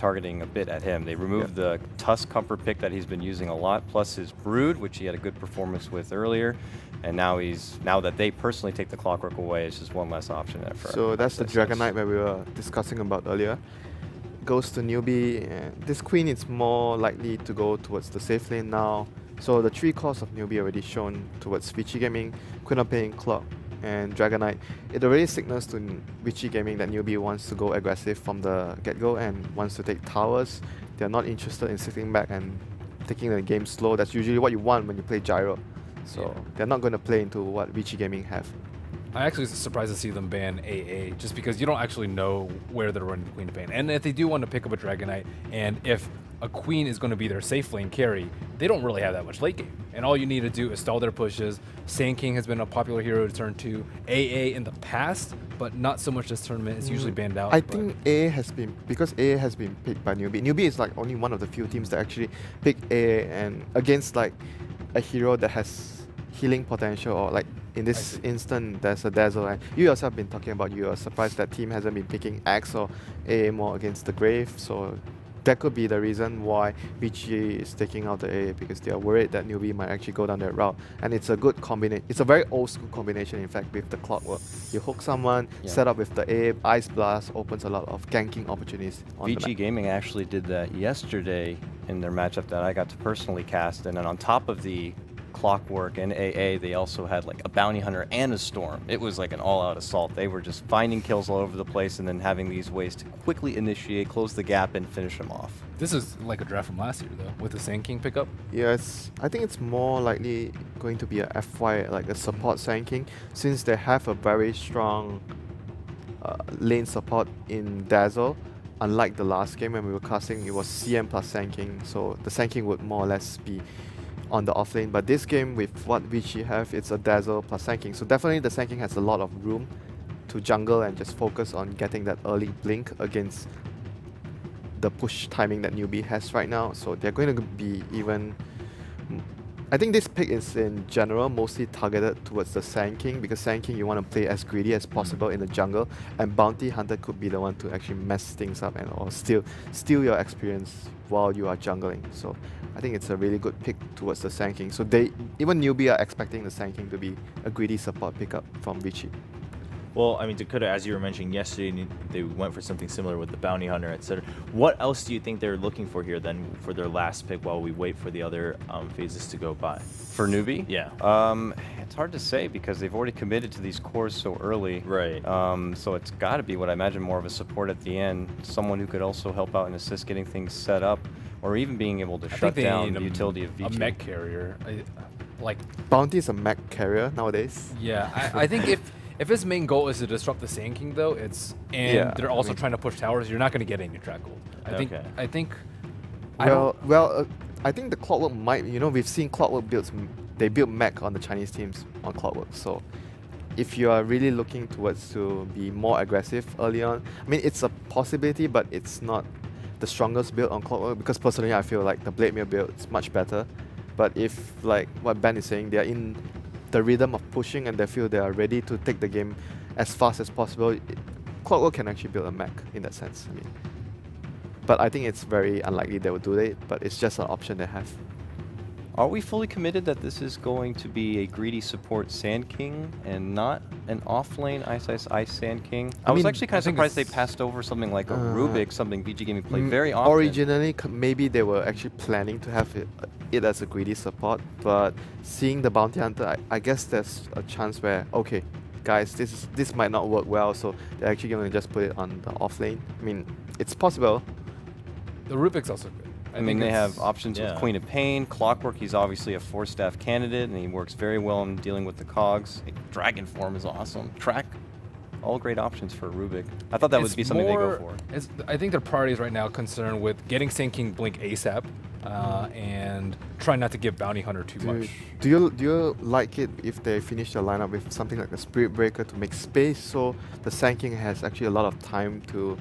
targeting a bit at him. They removed the Tusk comfort pick that he's been using a lot, plus his Brood, which he had a good performance with earlier. And now that they personally take the Clockwork away, it's just one less option there for. So that's the Dragon Knight that we were discussing about earlier. Goes to Newbee, and this Queen is more likely to go towards the safe lane now. So the 3 cores of Newbee already shown towards Vici Gaming, Queen of Pain, Clock, and Dragon Knight. It already signals to Vici Gaming that Newbee wants to go aggressive from the get-go and wants to take towers. They're not interested in sitting back and taking the game slow. That's usually what you want when you play Gyro. So they're not going to play into what Vici Gaming have. I actually was surprised to see them ban AA, just because you don't actually know where they're running Queen of Pain. And if they do want to pick up a Dragon Knight, and if a Queen is going to be their safe lane carry, they don't really have that much late game. And all you need to do is stall their pushes. Sand King has been a popular hero to turn to. AA in the past, but not so much this tournament. It's usually banned out. I think AA has been, because AA has been picked by Newbee. Newbee is like only one of the few teams that actually pick AA and against like a hero that has healing potential, or like in this instant there's a Dazzle, and you yourself have been talking about you are surprised that team hasn't been picking Axe or AA more against the Grave, so that could be the reason why Vici is taking out the AA, because they are worried that Newbee might actually go down that route. And it's a good combination. It's a very old school combination, in fact, with the Clockwork. You hook someone, set up with the AA, Ice Blast opens a lot of ganking opportunities on the Vici map. Gaming actually did that yesterday in their matchup that I got to personally cast, and then on top of the Clockwork and AA, they also had like a Bounty Hunter and a Storm. It was like an all-out assault. They were just finding kills all over the place and then having these ways to quickly initiate, close the gap, and finish them off. This is like a draft from last year, though, with the Sand King pickup. Yes, I think it's more likely going to be a FY, like a support Sand King, since they have a very strong lane support in Dazzle. Unlike the last game when we were casting, it was CM plus Sand King, so the Sand King would more or less be on the off lane. But this game, with what Vici have, it's a Dazzle plus Sand King. So definitely the Sand King has a lot of room to jungle and just focus on getting that early blink against the push timing that Newbee has right now. So they're going to be even... I think this pick is in general mostly targeted towards the Sand King, because Sand King you want to play as greedy as possible in the jungle, and Bounty Hunter could be the one to actually mess things up and or steal your experience while you are jungling. So I think it's a really good pick towards the Sand King. So even Newbee are expecting the Sand King to be a greedy support pickup from Vici. Well, I mean, Dakota, as you were mentioning yesterday, they went for something similar with the Bounty Hunter, etc. What else do you think they're looking for here then for their last pick while we wait for the other phases to go by? For Newbee? Yeah. It's hard to say because they've already committed to these cores so early. Right. So it's got to be what I imagine more of a support at the end, someone who could also help out and assist getting things set up, or even being able to shut down the utility of Vici. A mech carrier. Like Bounty is a mech carrier nowadays. Yeah, I think if his main goal is to disrupt the Sand King, though, they're also trying to push towers, you're not going to get any track gold. I think. I think the Clockwork might. We've seen Clockwork builds. They build mech on the Chinese teams on Clockwork. So if you are really looking towards to be more aggressive early on, I mean, it's a possibility, but it's not the strongest build on Clockwork, because personally I feel like the Blade Mail build is much better. But if, like what Ben is saying, they are in the rhythm of pushing and they feel they are ready to take the game as fast as possible, Clockwork can actually build a mech in that sense. I mean, but I think it's very unlikely they will do it, but it's just an option they have. Are we fully committed that this is going to be a greedy support Sand King and not an off-lane Ice Sand King? I was actually kind of surprised they passed over something like a Rubik, something Vici Gaming play very often. Originally, maybe they were actually planning to have it as a greedy support, but seeing the Bounty Hunter, I guess there's a chance where, okay, guys, this might not work well, so they're actually going to just put it on the off-lane. I mean, it's possible. The Rubik's also good. I mean, they have options with Queen of Pain, Clockwork. He's obviously a 4-staff candidate, and he works very well in dealing with the cogs. Dragon Form is awesome. Track, all great options for Rubik. I thought that would be something they go for. I think their priorities right now concerned with getting Sand King blink ASAP and try not to give Bounty Hunter too much. Do you like it if they finish their lineup with something like a Spirit Breaker to make space, so the Sand King has actually a lot of time to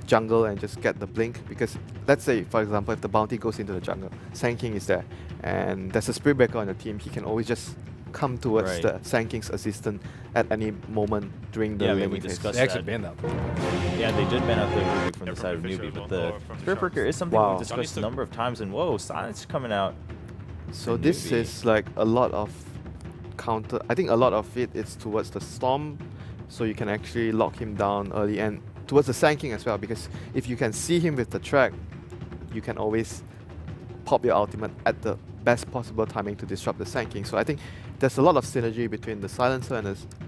jungle and just get the blink? Because let's say, for example, if the bounty goes into the jungle, Sand King is there, and there's a Spirit Breaker on the team, he can always just come towards Right. the Sand King's assistant at any moment during the Yeah, I mean, laning we phase. discussed They actually that. banned that. Yeah, they did ban out the Rubik from Yeah, the from side of Fisher Newbee, as but well, the or from the Spirit Breaker Sharks. is something Wow. we've discussed a number of times, and whoa, silence coming out. So for this Newbee. is like a lot of counter. I think a lot of it is towards the Storm, so you can actually lock him down early, and towards the Sand King as well, because if you can see him with the track, you can always pop your ultimate at the best possible timing to disrupt the Sand King. So I think there's a lot of synergy between the Silencer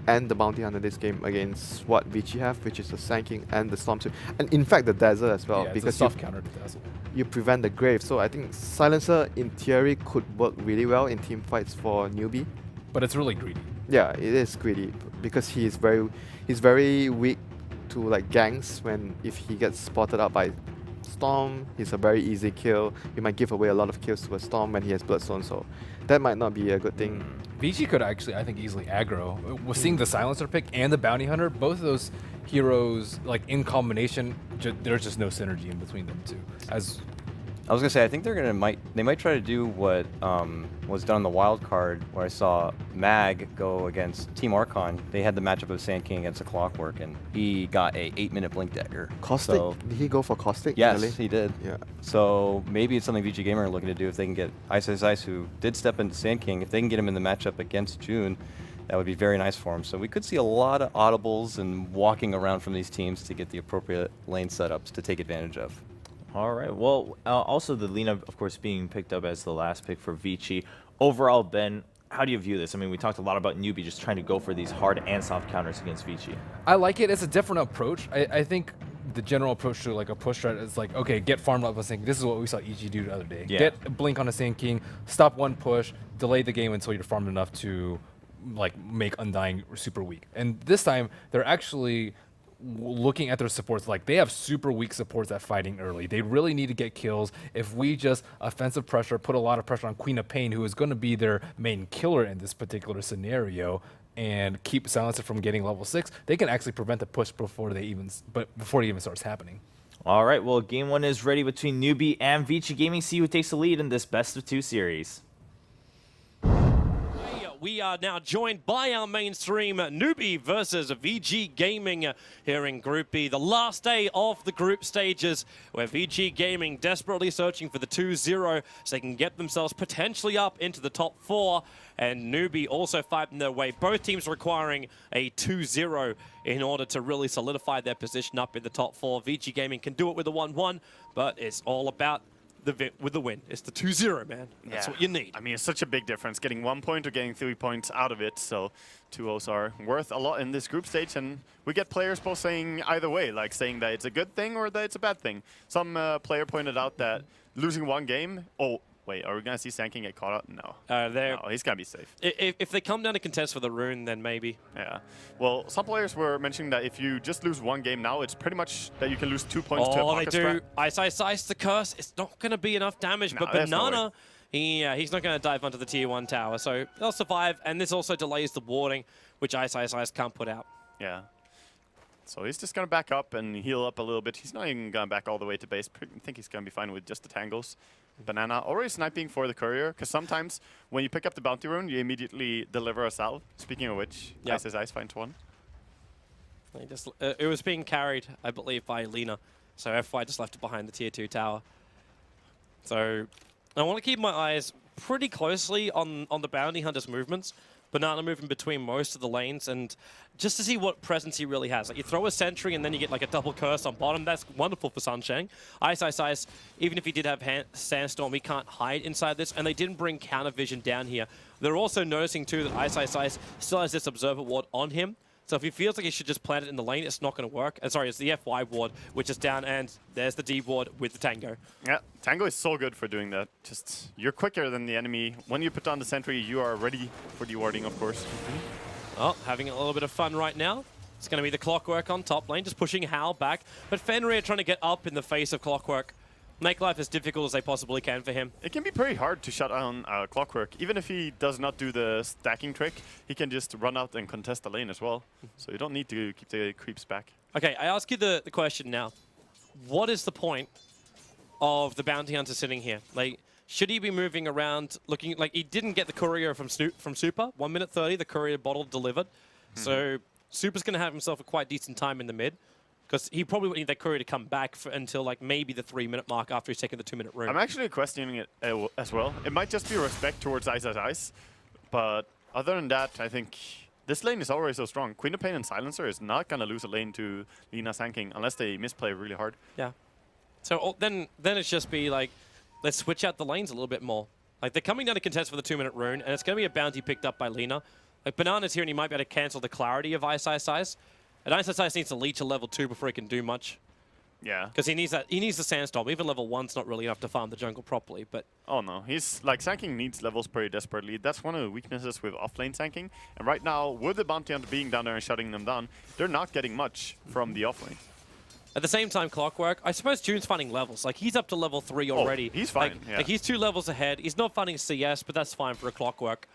and the Bounty Hunter this game against what Vici have, which is the Sand King and the Storm Sweep, and in fact the Dazzle as well, Yeah, it's a because you soft counter to Dazzle. you prevent the Grave. So I think Silencer in theory could work really well in team fights for Newbee. But it's really greedy. Yeah, it is greedy because he's very weak to like ganks when if he gets spotted out by Storm, he's a very easy kill. You might give away a lot of kills to a Storm when he has Bloodstone, so that might not be a good thing. Vici could actually, I think, easily aggro. With seeing the Silencer pick and the Bounty Hunter, both of those heroes, like in combination, there's just no synergy in between them two. As I was gonna say, I think they might try to do what was done on the wild card, where I saw Mag go against Team Archon. They had the matchup of Sand King against a Clockwork, and he got a 8-minute blink dagger. Caustic? So, Did he go for Caustic? yes, early? he did. Yeah. So maybe it's something VG Gamer are looking to do if they can get Ice, who did step into Sand King. If they can get him in the matchup against June, that would be very nice for him. So we could see a lot of audibles and walking around from these teams to get the appropriate lane setups to take advantage of. All right. Well, also the Lina, of course, being picked up as the last pick for Vici. Overall, Ben, how do you view this? I mean, we talked a lot about Newbee just trying to go for these hard and soft counters against Vici. I like it. It's a different approach. I think the general approach to like a push strat is like, okay, get farm up. I was thinking this is what we saw EG do the other day. Yeah. Get a blink on a Sand King, stop one push, delay the game until you're farmed enough to like make Undying super weak. And this time they're actually looking at their supports, like they have super weak supports at fighting early. They really need to get kills. If we just offensive pressure, put a lot of pressure on Queen of Pain, who is going to be their main killer in this particular scenario, and keep Silencer from getting level 6, they can actually prevent the push before it even starts happening. All right. Well, game one is ready between Newbee and Vici Gaming. See who takes the lead in this best of 2 series. We are now joined by our mainstream Newbee versus VG Gaming here in Group B. The last day of the group stages where VG Gaming desperately searching for the 2-0 so they can get themselves potentially up into the top 4. And Newbee also fighting their way. Both teams requiring a 2-0 in order to really solidify their position up in the top 4. VG Gaming can do it with a 1-1, but it's all about with the win. It's the 2-0, man. That's what you need. I mean, it's such a big difference getting 1 point or getting 3 points out of it. So 2-0s are worth a lot in this group stage, and we get players both saying either way, like saying that it's a good thing or that it's a bad thing. Some player pointed out that losing 1 game. Oh, wait, are we gonna see Sand King get caught up? No. No, he's gonna be safe. If they come down to contest for the rune, then maybe. Yeah. Well, some players were mentioning that if you just lose 1 game now, it's pretty much that you can lose 2 points to a Oh, they pocket do. strat. Ice, the curse. It's not going to be enough damage, No, but there's no Banana, he's not going to dive onto the tier 1 tower, so they'll survive, and this also delays the warding, which Ice can't put out. Yeah. So he's just gonna back up and heal up a little bit. He's not even gonna back all the way to base. I think he's gonna be fine with just the tangles. Banana already sniping for the courier, because sometimes when you pick up the bounty rune, you immediately deliver a salve. Speaking of which, Yep. Ice finds one. It was being carried, I believe, by Lina, so FY just left it behind the tier 2 tower. So I want to keep my eyes pretty closely on the bounty hunter's movements. Banana moving between most of the lanes, and just to see what presence he really has. Like, you throw a sentry and then you get like a double curse on bottom. That's wonderful for Sunshang. Ice, even if he did have Sandstorm, he can't hide inside this, and they didn't bring counter vision down here. They're also noticing too that Ice still has this observer ward on him. So if he feels like he should just plant it in the lane, it's not going to work. Sorry, it's the FY ward, which is down, and there's the D ward with the Tango. Yeah, Tango is so good for doing that. Just, you're quicker than the enemy. When you put down the sentry, you are ready for the warding, of course. Oh, having a little bit of fun right now. It's going to be the Clockwork on top lane, just pushing Hal back. But Fenrir trying to get up in the face of Clockwork. Make life as difficult as they possibly can for him. It can be pretty hard to shut down Clockwork. Even if he does not do the stacking trick, he can just run out and contest the lane as well. So you don't need to keep the creeps back. Okay, I ask you the question now. What is the point of the bounty hunter sitting here? Like, should he be moving around looking like he didn't get the courier from Super? 1 minute 30, the courier bottle delivered. So Super's going to have himself a quite decent time in the mid. Because he probably would need that courier to come back until like maybe the 3-minute mark after he's taken the 2-minute rune. I'm actually questioning it as well. It might just be respect towards Ice, but other than that, I think this lane is already so strong. Queen of Pain and Silencer is not going to lose a lane to Lina Sanking unless they misplay really hard. Yeah. So then it's just be like, let's switch out the lanes a little bit more. Like they're coming down to contest for the 2-minute rune, and it's going to be a bounty picked up by Lina. Like Banana's here, and he might be able to cancel the clarity of Ice. And Ice needs to leech a level 2 before he can do much. Yeah. Because he needs the Sandstorm. Even level 1's not really enough to farm the jungle properly, but... Oh no, he's like Sanking needs levels pretty desperately. That's one of the weaknesses with offlane Sanking. And right now, with the bounty hunter being down there and shutting them down, they're not getting much from the offlane. At the same time, Clockwork, I suppose June's finding levels. Like, he's up to level 3 already. He's fine, yeah. Like, he's 2 levels ahead. He's not finding CS, but that's fine for a Clockwork.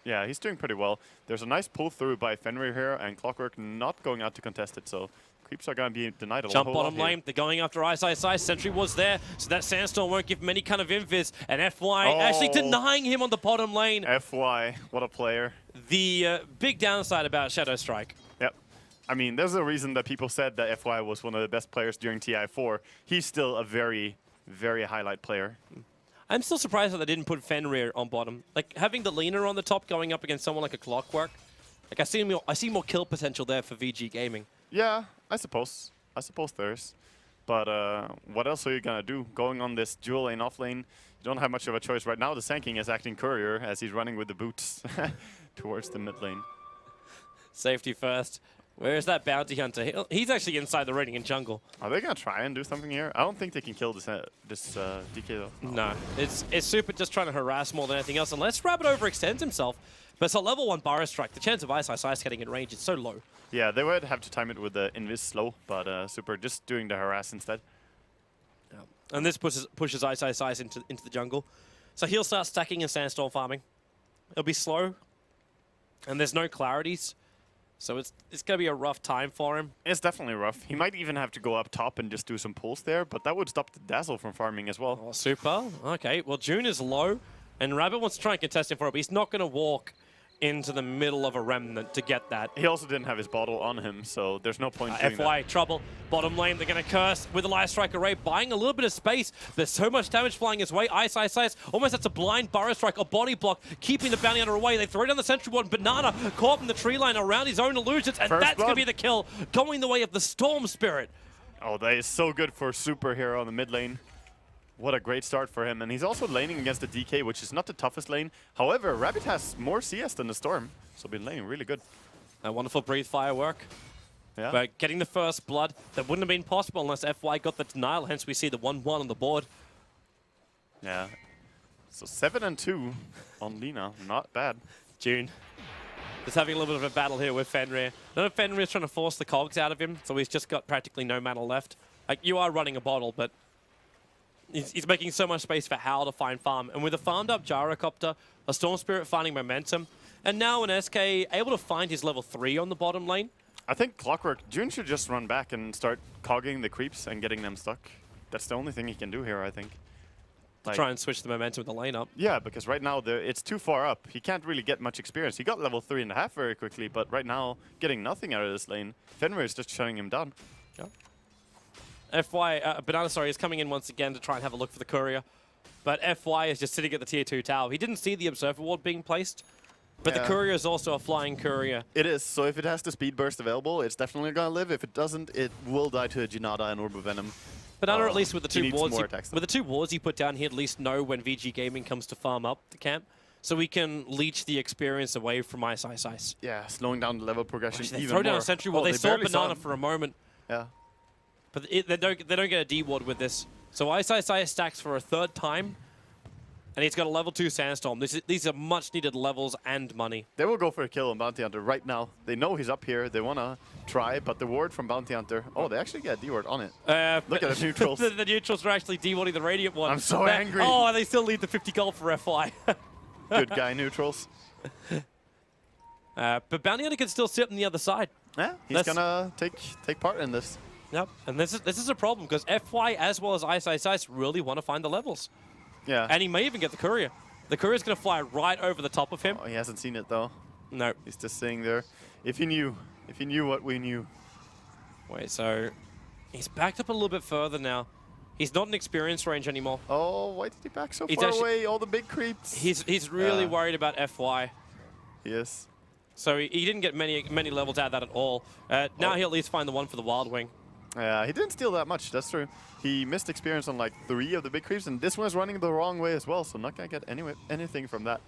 Yeah, he's doing pretty well. There's a nice pull through by Fenrir here, and Clockwork not going out to contest it, so creeps are going to be denied a Jump whole bottom lot here. lane, they're going after Ice. Sentry was there, so that Sandstorm won't give him any kind of invis. And FY actually denying him on the bottom lane. FY, what a player. The big downside about Shadow Strike. Yep. I mean, there's a reason that people said that FY was one of the best players during TI4. He's still a very, very highlight player. I'm still surprised that they didn't put Fenrir on bottom. Like, having the Lina on the top going up against someone like a Clockwork, like, I see more kill potential there for VG Gaming. Yeah, I suppose there is. But what else are you going to do? Going on this dual lane, off lane, you don't have much of a choice right now. The Sanking is acting courier as he's running with the boots towards the mid lane. Safety first. Where is that bounty hunter? He's actually inside the raiding in jungle. Are they going to try and do something here? I don't think they can kill this DK though. No, it's Super just trying to harass more than anything else. Unless Rabbit overextends himself. But it's a level 1 Barra Strike. The chance of Ice getting in range is so low. Yeah, they would have to time it with the invis slow, but Super just doing the harass instead. Yeah. And this pushes Ice into the jungle. So he'll start stacking and Sandstorm farming. It'll be slow. And there's no clarities. So it's going to be a rough time for him. It's definitely rough. He might even have to go up top and just do some pulls there, but that would stop the Dazzle from farming as well. Oh, Super. Okay, well, June is low, and Rabbit wants to try and contest him for it, but he's not going to walk into the middle of a remnant to get that. He also didn't have his bottle on him, so there's no point doing FY, that. trouble. Bottom lane, they're going to curse with the Light Strike Array, buying a little bit of space. There's so much damage flying his way. Ice. Almost that's a blind Burrow Strike, a body block, keeping the bounty hunter away. They throw down the sentry one. Banana caught in the tree line around his own illusions, and First that's going to blood. be the kill, going the way of the Storm Spirit. Oh, that is so good for Super here on the mid lane. What a great start for him. And he's also laning against the DK, which is not the toughest lane. However, Rabbit has more CS than the Storm, so been laning really good. A wonderful Breathe Firework. Yeah. But getting the first blood, that wouldn't have been possible unless FY got the denial, hence we see the 1-1 on the board. Yeah. So 7 and 2 on Lina, not bad. June. Just having a little bit of a battle here with Fenrir. I know Fenrir's trying to force the cogs out of him, so he's just got practically no mana left. Like, you are running a bottle, but he's making so much space for Hal to find farm. And with a farmed up Gyrocopter, a Storm Spirit finding momentum, and now an SK able to find his level 3 on the bottom lane. I think Clockwork, June should just run back and start cogging the creeps and getting them stuck. That's the only thing he can do here, I think. Like, Try and switch the momentum of the lane up. yeah, because right now it's too far up. He can't really get much experience. He got level 3.5 very quickly, but right now, getting nothing out of this lane. Fenrir is just shutting him down. FY, Banana, is coming in once again to try and have a look for the courier. But FY is just sitting at the tier 2 tower. He didn't see the Observer Ward being placed, but the Yeah. courier is also a flying courier. It is, so if it has the speed burst available, it's definitely gonna live. If it doesn't, it will die to a Janada and Orb of Venom. Banana, at least with the he two needs wards, more attacks, with the 2 wards he put down, he at least know when VG Gaming comes to farm up the camp, so we can leech the experience away from Ice. Yeah, slowing down the level progression Actually, they even throw down more. a sentry Oh, wall. They saw barely Banana him. for a moment, Yeah. but they don't get a D ward with this. So Ice stacks for a 3rd time, and he's got a level 2 Sandstorm. These are much needed levels and money. They will go for a kill on Bounty Hunter right now. They know he's up here. They want to try, but the ward from Bounty Hunter... Oh, they actually get a D-ward on it. Look at the neutrals. the neutrals are actually D-warding the Radiant one. I'm so angry. Oh, and they still lead the 50 gold for FY. Good guy neutrals. But Bounty Hunter can still sit on the other side. Yeah, he's going to take part in this. Yep, and this is a problem because FY as well as Ice really want to find the levels. Yeah. And he may even get the courier. The courier's going to fly right over the top of him. Oh, he hasn't seen it though. No. He's just sitting there. If he knew what we knew. Wait, so he's backed up a little bit further now. He's not in experience range anymore. Oh, why did he back so He's far actually- away? All the big creeps. He's really worried about FY. Yes. So he didn't get many levels out of that at all. Now he'll at least find the one for the Wild Wing. Yeah, he didn't steal that much, that's true. He missed experience on like 3 of the big creeps, and this one is running the wrong way as well, so not gonna get anything from that.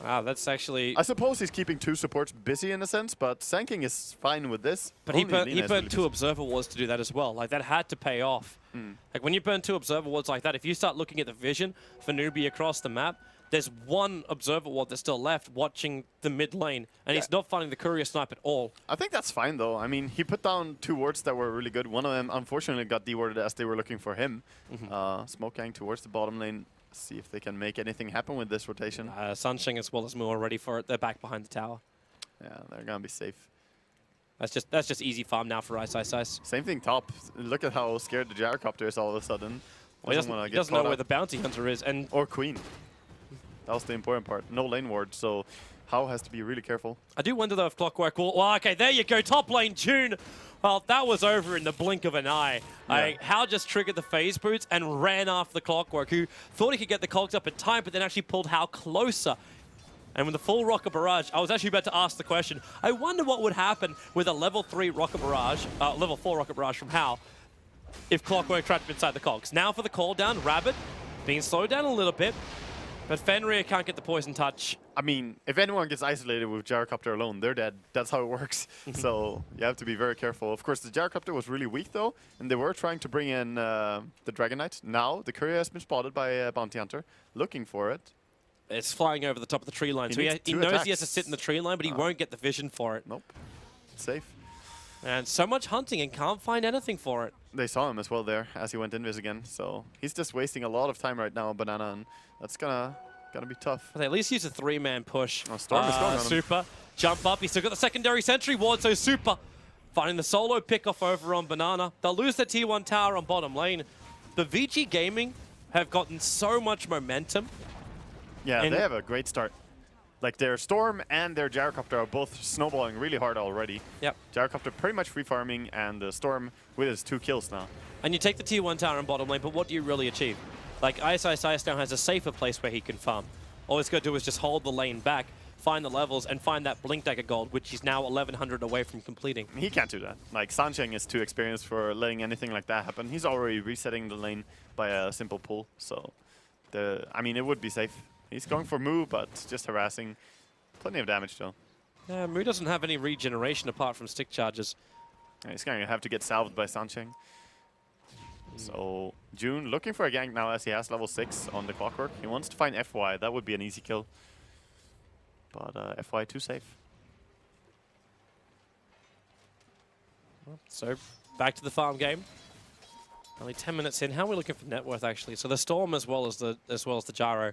Wow, that's actually... I suppose he's keeping 2 supports busy in a sense, but Sanking is fine with this. But he Only burned Lina is 2 really Observer Wards to do that as well. Like, that had to pay off. Like, when you burn 2 Observer Wards like that, if you start looking at the vision for Newbee across the map, there's 1 Observer Ward that's still left watching the mid lane, and he's not finding the courier snipe at all. I think that's fine though. I mean, he put down 2 wards that were really good. One of them unfortunately got dewarded as they were looking for him. Smoke gang towards the bottom lane. See if they can make anything happen with this rotation. Sunshine as well as Moore are ready for it. They're back behind the tower. Yeah, they're gonna be safe. That's just easy farm now for Ice. Same thing top. Look at how scared the gyrocopter is all of a sudden. Well, he wanna he get doesn't know caught where up. the bounty hunter is, and Or queen. That was the important part. No lane ward, so How has to be really careful. I do wonder though if Clockwork will... Well, okay, there you go. Top lane June. Well, that was over in the blink of an eye. Yeah. How just triggered the phase boots and ran after the Clockwork, who thought he could get the cogs up in time, but then actually pulled How closer. And with the full Rocket Barrage, I was actually about to ask the question, I wonder what would happen with a level 3 Rocket Barrage, level 4 Rocket Barrage from How, if Clockwork trapped him inside the cogs. Now for the call down, Rabbit being slowed down a little bit, but Fenrir can't get the poison touch. I mean, if anyone gets isolated with Gyrocopter alone, they're dead. That's how it works. So you have to be very careful. Of course, the Gyrocopter was really weak, though, and they were trying to bring in the Dragon Knight. Now, the courier has been spotted by a Bounty Hunter, looking for it. It's flying over the top of the tree line, so he needs two knows he has to attacks. sit in the tree line, but he won't get the vision for it. Nope. It's safe. And so much hunting and can't find anything for it. They saw him as well there as he went invis again. So he's just wasting a lot of time right now, Banana, and that's gonna be tough. But they at least use a 3-man push. Oh, Storm is going on him. Super. Jump up. He's still got the secondary sentry ward, so Super finding the solo pick-off over on Banana. They'll lose their T1 tower on bottom lane. The Vici Gaming have gotten so much momentum. Yeah, And- they have a great start. Like, their Storm and their Gyrocopter are both snowballing really hard already. Yep. Gyrocopter pretty much free farming, and the Storm with his 2 kills now. And you take the T1 tower on bottom lane, but what do you really achieve? Like, Ice now has a safer place where he can farm. All he's got to do is just hold the lane back, find the levels, and find that Blink Dagger gold, which he's now 1100 away from completing. He can't do that. Like, Sancheng is too experienced for letting anything like that happen. He's already resetting the lane by a simple pull, so I mean, it would be safe. He's going for Moo, but just harassing. Plenty of damage, though. Yeah, Moo doesn't have any regeneration apart from stick charges. Yeah, he's going to have to get salved by Sancheng. So, June looking for a gank now as he has level 6 on the Clockwork. He wants to find FY. That would be an easy kill. But FY too safe. So, back to the farm game. Only 10 minutes in. How are we looking for net worth, actually? So the Storm as well as the Gyro,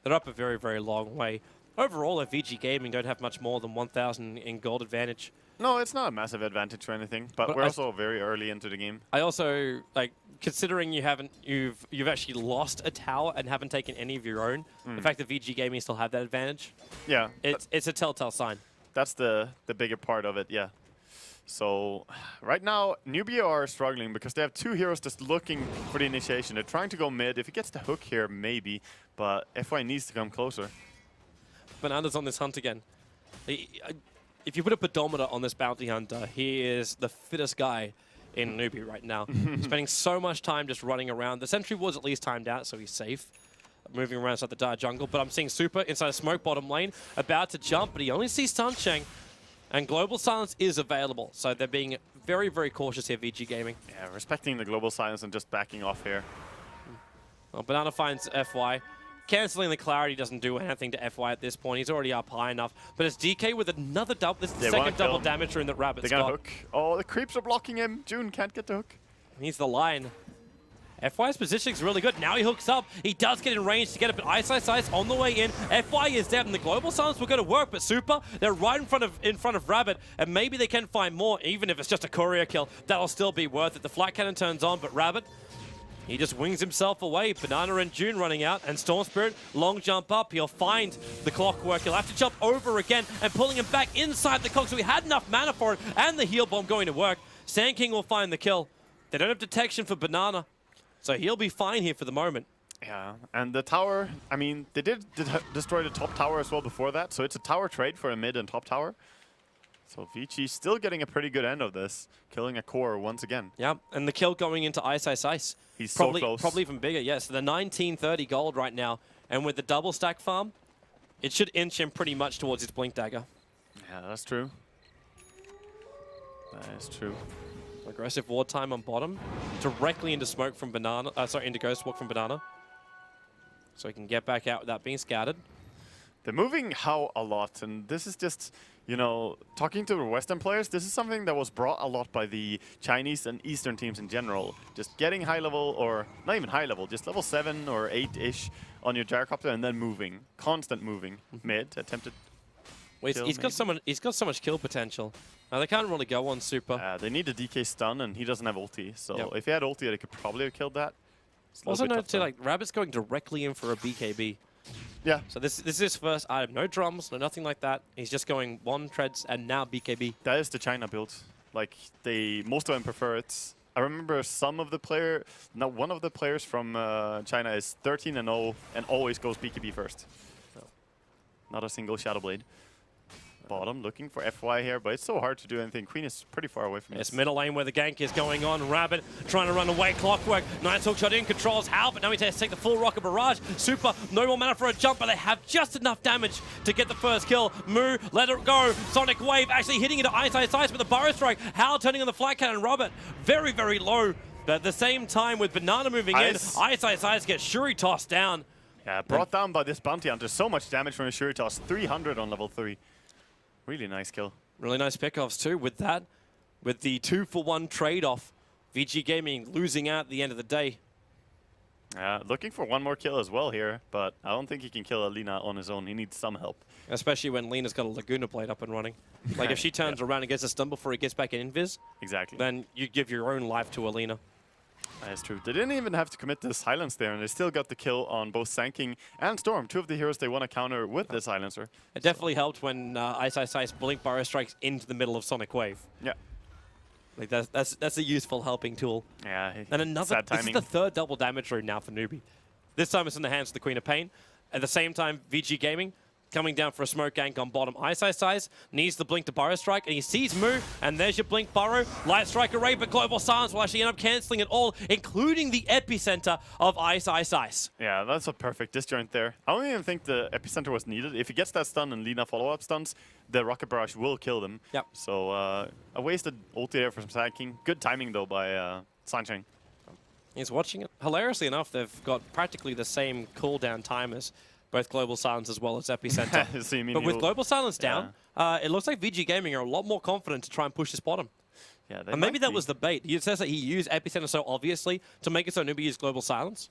they're up a very, very long way. Overall, if VG Gaming don't have much more than 1,000 in gold advantage. No, it's not a massive advantage or anything, but But we're I- also very early into the game. I also, like, considering you've actually lost a tower and haven't taken any of your own, the fact that VG Gaming still have that advantage, Yeah, it's a telltale sign. that's the bigger part of it, yeah. So, right now, Newbee are struggling because they have 2 heroes just looking for the initiation. They're trying to go mid. If he gets the hook here, maybe, but FY needs to come closer. Banana's on this hunt again. If you put a pedometer on this bounty hunter, he is the fittest guy in Newbee right now. Spending so much time just running around. The sentry was at least timed out, so he's safe. Moving around inside the dire jungle, but I'm seeing Super inside a smoke bottom lane, about to jump, but he only sees Sunshine. And Global Silence is available, so they're being very, very cautious here, VG Gaming. Yeah, respecting the global silence and just backing off here. Well, Banana finds FY. Cancelling the clarity doesn't do anything to FY at this point. He's already up high enough. But it's DK with another double. This is the They wanna second kill double him. damage rune that They're Rabbit's gonna got. hook. Oh, the creeps are blocking him. June can't get the hook. He's the line. FY's positioning is really good. Now he hooks up. He does get in range to get it, but Ice on the way in. FY is dead, and the global silence will go to work, but Super, they're right in front of Rabbit, and maybe they can find more, even if it's just a courier kill. That'll still be worth it. The flat cannon turns on, but Rabbit, He just wings himself away. Banana and June running out, and Storm Spirit, long jump up. He'll find the Clockwork. He'll have to jump over again and pulling him back inside the clock, so he had enough mana for it, and the heal bomb going to work. Sand King will find the kill. They don't have detection for Banana, so he'll be fine here for the moment. Yeah, and the tower, I mean, they did destroy the top tower as well before that, so it's a tower trade for a mid and top tower. So Vici still getting a pretty good end of this, killing a core once again. Yeah, and the kill going into Ice Ice Ice. He's probably, so close. Probably even bigger, yes. The 1930 gold right now, and with the double stack farm, it should inch him pretty much towards his Blink Dagger. Yeah, that's true. That is true. Aggressive ward time on bottom, directly into smoke from Banana, into Ghost Walk from Banana. So he can get back out without being scouted. They're moving How a lot, and this is just, you know, talking to the Western players, this is something that was brought a lot by the Chinese and Eastern teams in general. Just getting high level, or not even high level, just level 7 or 8-ish on your gyrocopter and then moving. Constant moving. Mid, attempted. Well, kill, he's got so much kill potential. Now they can't really go on super. They need a DK stun, and he doesn't have ulti. So Yep. if he had ulti, they could probably have killed that. It's a little Also bit note tough too, though. like Rabbit's going directly in for a BKB. Yeah. So this is his first item. No drums, no nothing like that. He's just going one treads and now BKB. That is the China build. Like, most of them prefer it. I remember one of the players from China is 13-0 and always goes BKB first. So, not a single Shadow Blade. Bottom, looking for FY here, but it's so hard to do anything. Queen is pretty far away from It's it. middle lane where the gank is going on. Rabbit trying to run away. Clockwork. Nice hook shot in. Controls Hal, but now he has to take the full rocket barrage. Super. No more mana for a jump, but they have just enough damage to get the first kill. Moo, let it go. Sonic Wave actually hitting into Ice Ice Ice with a burrow strike. Hal turning on the flat cannon. Robert very, very low. But at the same time, with Banana moving in, Ice Ice Ice gets Shuri tossed down. Yeah, brought down by this bounty hunter. So much damage from his Shuri toss. 300 on level 3. Really nice kill. Really nice pickoffs too with that. With the 2-for-1 trade-off. VG Gaming losing out at the end of the day. Looking for one more kill as well here, but I don't think he can kill Alina on his own. He needs some help. Especially when Lena's got a Laguna Blade up and running. Like if she turns around and gets a stun before he gets back in invis, Exactly. then you give your own life to Alina. That's true. They didn't even have to commit the silence there, and they still got the kill on both Sand King and Storm, two of the heroes they want to counter with the silencer. It definitely helped when Ice Ice Ice Blink Burrow strikes into the middle of Sonic Wave. Yeah. Like that's a useful helping tool. Yeah. And another, sad this is timing. the third double damage rune now for Newbee. This time it's in the hands of the Queen of Pain. At the same time, VG Gaming coming down for a smoke gank on bottom. Ice Ice Ice needs the blink to Burrow Strike, and he sees Moo, and there's your blink Burrow. Light Strike Array, but Global Silence will actually end up cancelling it all, including the epicenter of Ice Ice Ice. Yeah, that's a perfect disjoint there. I don't even think the epicenter was needed. If he gets that stun and Lina follow-up stuns, the Rocket Barrage will kill them. Yep. So a wasted ulti there for some Sand King. Good timing, though, by Sunshine. He's watching it. Hilariously enough, they've got practically the same cooldown time as both Global Silence as well as Epicenter. So you mean But with he'll- Global Silence down, it looks like VG Gaming are a lot more confident to try and push this bottom. Yeah, they And maybe might that be. was the bait. He says that he used Epicenter so obviously to make it so Newbee used Global Silence.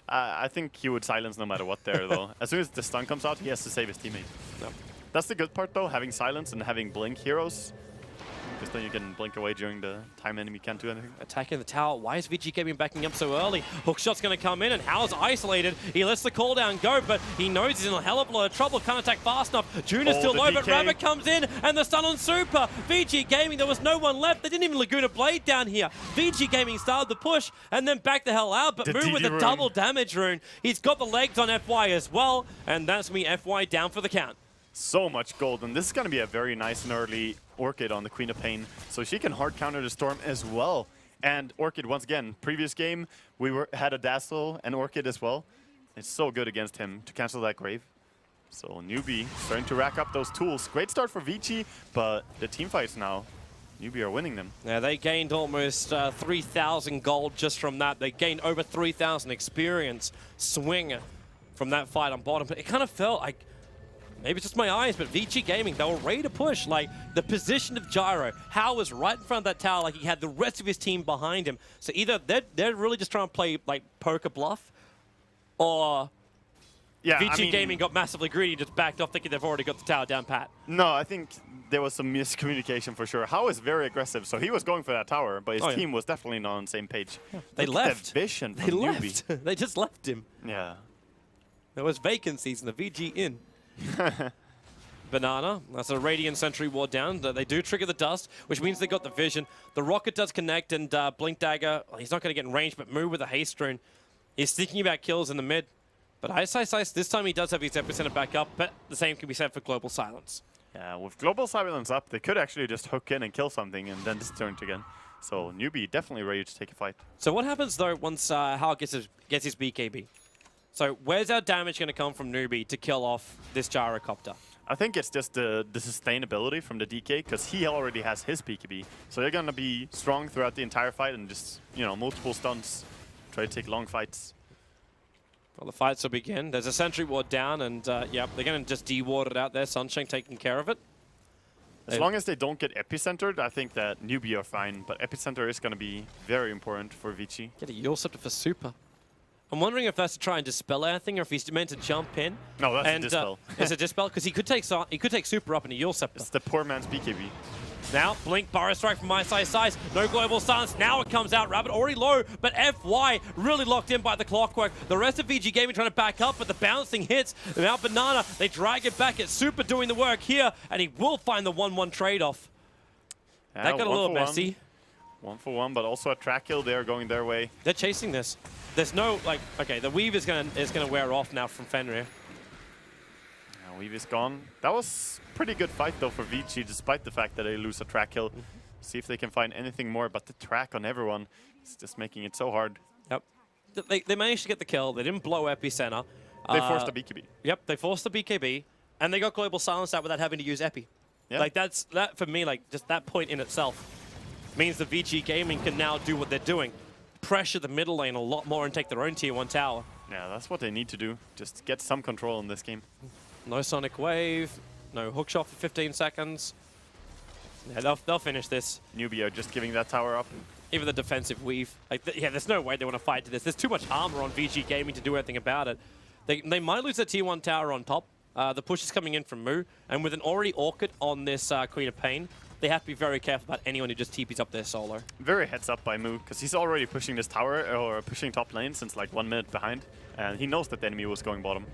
I think he would silence no matter what there, though. As soon as the stun comes out, he has to save his teammate. No. That's the good part, though, having silence and having blink heroes. Because then you can blink away during the time enemy can't do anything. Attacking the tower. Why is VG Gaming backing up so early? Hookshot's going to come in, and Hal's isolated. He lets the cooldown go, but he knows he's in a hell of a lot of trouble. Can't attack fast enough. June is Oh, still the low, but DK. Rabbit comes in, and the stun on Super. VG Gaming, there was no one left. They didn't even Laguna Blade down here. VG Gaming started the push, and then back the hell out, but The Moo with DD a rune. double damage rune. He's got the legs on FY as well, and that's me FY down for the count. So much gold, and this is going to be a very nice and early Orchid on the Queen of Pain, so she can hard counter the Storm as well. And Orchid, once again, previous game, we had a Dazzle and Orchid as well. It's so good against him to cancel that Grave. So Newbee starting to rack up those tools. Great start for Vici, but the team fights now, Newbee are winning them. Yeah, they gained almost 3,000 gold just from that. They gained over 3,000 experience swing from that fight on bottom. But it kind of felt like, maybe it's just my eyes, but Vici Gaming, they were ready to push. Like, the position of Gyro, Hal was right in front of that tower, like he had the rest of his team behind him. So either they're really just trying to play, like, poker bluff, or Yeah, I Vici mean- Gaming got massively greedy, just backed off thinking they've already got the tower down pat. No, I think there was some miscommunication for sure. Hao is very aggressive, so he was going for that tower, but his Oh, yeah. team was definitely not on the same page. They Look at left. the vision They from Newbee. left. They just left him. Yeah. There was vacancies in the VG Inn. Banana, that's a Radiant Sentry Ward down. They do trigger the dust, which means they got the vision. The rocket does connect, and Blink Dagger, he's not going to get in range, but Moo with a haste rune. He's thinking about kills in the mid. But Ice, this time he does have his epicenter back up, but the same can be said for Global Silence. Yeah, with Global Silence up, they could actually just hook in and kill something and then just turn it again. So Newbee definitely ready to take a fight. So what happens though once Hao gets his BKB? So where's our damage going to come from Newbee to kill off this gyrocopter? I think it's just the sustainability from the DK, because he already has his BKB. So they're going to be strong throughout the entire fight and just, you know, multiple stunts, try to take long fights. Well, the fights will begin. There's a sentry ward down, and yep, they're going to just de-ward it out there. Sunshine taking care of it. As long as they don't get epicentered, I think that Newbee are fine, but epicenter is going to be very important for Vici. Get a Yule Scepter for Super. I'm wondering if that's to try and dispel anything, or if he's meant to jump in. No, that's and, a dispel. It's a dispel, because he could take Super up in a Yule Scepter. It's the poor man's BKB. Now, Blink, Burrow Strike from Size. No Global Silence. Now it comes out. Rabbit already low, but FY really locked in by the clockwork. The rest of VG Gaming trying to back up, but the bouncing hits. Now Banana, they drag it back. It's Super doing the work here, and he will find the 1-1 trade-off. Yeah, That got a little messy. 1 for 1, but also a track kill there going their way. They're chasing this. There's no, like, okay, the weave is gonna wear off now from Fenrir. Yeah, Weave is gone. That was pretty good fight though for Vici, despite the fact that they lose a track kill. See if they can find anything more, but the track on everyone is just making it so hard. Yep. They managed to get the kill. They didn't blow Epicenter. They forced a BKB. Yep, they forced the BKB, and they got Global Silence out without having to use Epi. Yeah. Like, that for me, like, just that point in itself means the VG Gaming can now do what they're doing. Pressure the middle lane a lot more and take their own Tier 1 tower. Yeah, that's what they need to do. Just get some control in this game. No Sonic Wave, no hookshot for 15 seconds. Yeah, they'll finish this. Newbee are just giving that tower up. Even the defensive weave. Like, yeah, there's no way they want to fight to this. There's too much armor on VG Gaming to do anything about it. They might lose their Tier 1 tower on top. The push is coming in from Moo, and with an already Orchid on this Queen of Pain, they have to be very careful about anyone who just TPs up there solo. Very heads up by Moo, because he's already pushing this tower, or pushing top lane since like 1 minute behind, and he knows that the enemy was going bottom.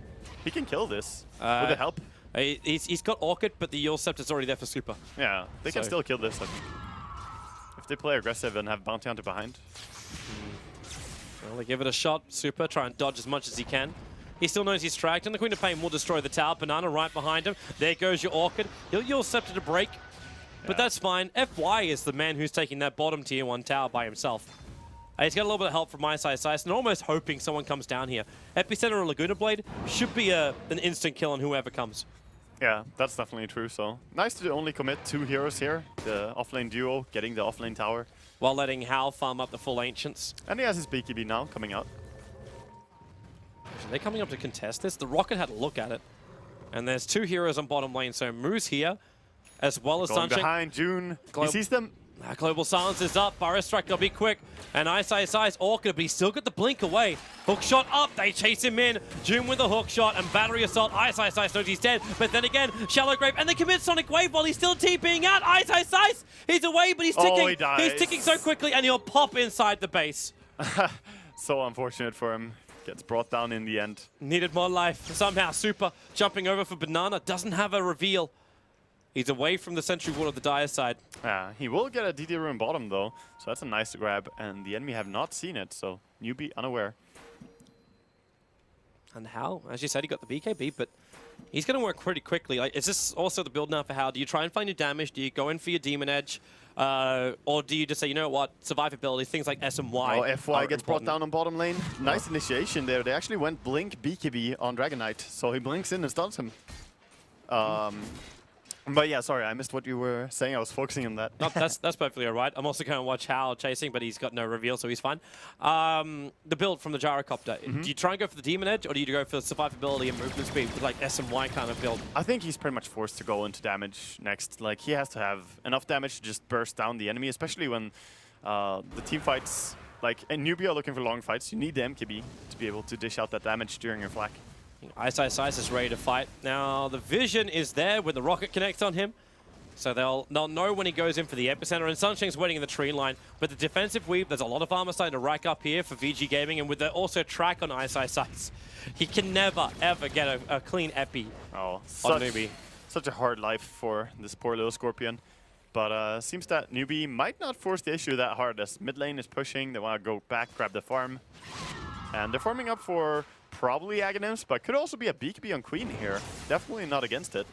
He can kill this with the help. He's got Orchid, but the Yule Scepter's already there for Super. Yeah, they can So- still kill this, I think. If they play aggressive and have Bounty Hunter behind. Well, they give it a shot. Super, try and dodge as much as he can. He still knows he's tracked, and the Queen of Pain will destroy the tower. Banana right behind him. There goes your Orchid. He'll Yule Scepter to break, but that's fine. FY is the man who's taking that bottom Tier 1 tower by himself. He's got a little bit of help from Size, and almost hoping someone comes down here. Epicenter or Laguna Blade should be an instant kill on whoever comes. Yeah, that's definitely true, so nice to only commit 2 heroes here. The offlane duo getting the offlane tower. While letting Hal farm up the full Ancients. And he has his BKB now coming out. Are they coming up to contest this? The Rocket had a look at it. And there's 2 heroes on bottom lane, so Moo's here, as well as Going Sunshine. behind June. He sees them. Global Silence is up. Burrow Strike will be quick. And Size Orchid, but he's still got the blink away. Hook shot up. They chase him in. June with a hook shot and battery assault. Size knows he's dead. But then again, Shallow Grave. And they commit Sonic Wave while he's still TPing out. Size. He's away, but he's ticking. Oh, he dies. He's ticking so quickly, and he'll pop inside the base. So unfortunate for him. Gets brought down in the end. Needed more life. Somehow Super jumping over for Banana. Doesn't have a reveal. He's away from the Sentry Ward of the Dire side. Yeah, he will get a DD rune bottom though, so that's a nice grab, and the enemy have not seen it, so Newbee unaware. And Hal, as you said, he got the BKB, but he's going to work pretty quickly. Like, is this also the build now for Hal? Do you try and find your damage? Do you go in for your Demon Edge? Or do you just say, you know what, survivability, things like S and Y. Oh, FY are gets brought important. down on bottom lane. Nice initiation there. They actually went Blink BKB on Dragon Knight, so he blinks in and stuns him. But yeah, sorry, I missed what you were saying. I was focusing on that. No, that's perfectly all right. I'm also going to watch Hal chasing, but he's got no reveal, so he's fine. The build from the Gyrocopter. Do you try and go for the Demon Edge, or do you go for survivability and movement speed with like S and Y kind of build? I think he's pretty much forced to go into damage next. Like, he has to have enough damage to just burst down the enemy, especially when the team fights, like, and Newbee are looking for long fights. You need the MKB to be able to dish out that damage during your flak. Ice is ready to fight. Now, the vision is there when the rocket connects on him. So they'll know when he goes in for the epicenter, and Sunshine's waiting in the tree line. But the defensive weave, there's a lot of armor starting to rack up here for VG Gaming, and with the also track on Ice, he can never, ever get a clean epi Oh, on Newbee. such a hard life for this poor little Scorpion. But seems that Newbee might not force the issue that hard as mid lane is pushing. They want to go back, grab the farm. And they're farming up for probably Aghanims, but could also be a BKB on Queen here. Definitely not against it.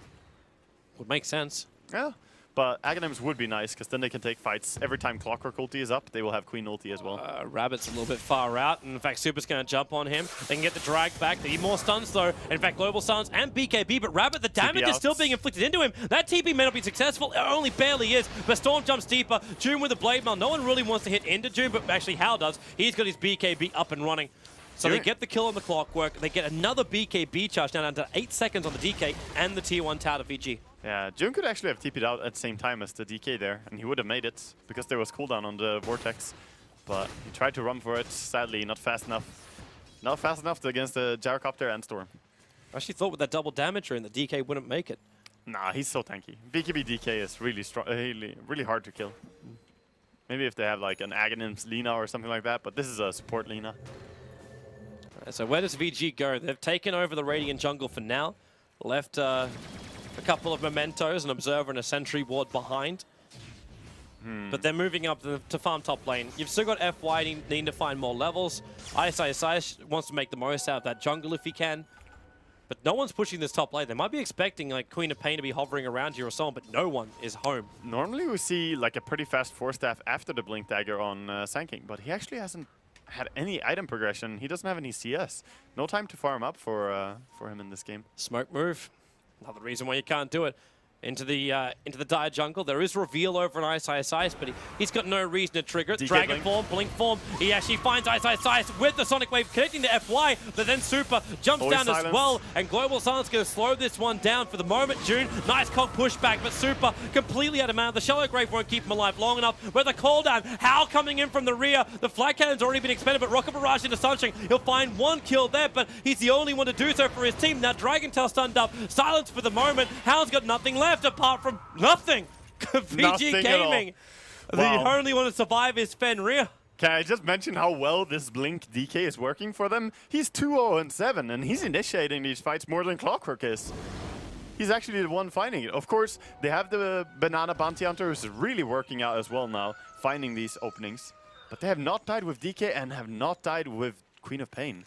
Would make sense. Yeah, but Aghanims would be nice, because then they can take fights. Every time Clockwork ulti is up, they will have Queen ulti as well. Rabbit's a little bit far out, and in fact, Super's going to jump on him. They can get the drag back. They need more stuns, though. In fact, Global Stuns and BKB, but Rabbit, the damage is still being inflicted into him. That TP may not be successful. It only barely is, but Storm jumps deeper. June with the Blade Mail. No one really wants to hit into June, but actually Hal does. He's got his BKB up and running. So they get the kill on the Clockwork. They get another BKB charge down to 8 seconds on the DK and the tier 1 tower to VG. Yeah, June could actually have TP'd out at the same time as the DK there, and he would have made it, because there was cooldown on the Vortex. But he tried to run for it, sadly not fast enough. Not fast enough against the Gyrocopter and Storm. I actually thought with that double damage in, the DK wouldn't make it. Nah, he's so tanky. BKB DK is really strong, really hard to kill. Maybe if they have like an Aghanims Lina or something like that, but this is a support Lina. So where does VG go? They've taken over the Radiant jungle for now. Left a couple of Mementos, an Observer and a Sentry ward behind. But they're moving up to farm top lane. You've still got FY needing to find more levels. Ice wants to make the most out of that jungle if he can. But no one's pushing this top lane. They might be expecting like Queen of Pain to be hovering around here or so on, but no one is home. Normally we see like a pretty fast 4-staff after the Blink Dagger on Sand King, but he actually hasn't had any item progression. He doesn't have any CS. No time to farm up for him in this game. Smoke move. Another reason why you can't do it. Into the dire jungle. There is reveal over an Ice, but he's got no reason to trigger it. DK Dragon form, blink form. He actually finds Ice with the Sonic Wave connecting to FY, but then Super jumps Always down silence. as well, and Global Silence going to slow this one down for the moment. June, nice cock pushback, but Super completely out of mana. The Shallow Grave won't keep him alive long enough. With the call down, Hal coming in from the rear. The flag cannon's already been expended, but Rocket Barrage into Sunshine. He'll find one kill there, but he's the only one to do so for his team. Now Dragon Tail stunned up. Silence for the moment. Hal's got nothing left apart from nothing. VG Nothing at Gaming. all. The Wow. only one to survive is Fenrir. Can I just mention how well this Blink DK is working for them? He's 2-0-7, and he's initiating these fights more than Clockwork is. He's actually the one finding it. Of course, they have the Banana Bounty Hunter who's really working out as well now, finding these openings. But they have not died with DK and have not died with Queen of Pain.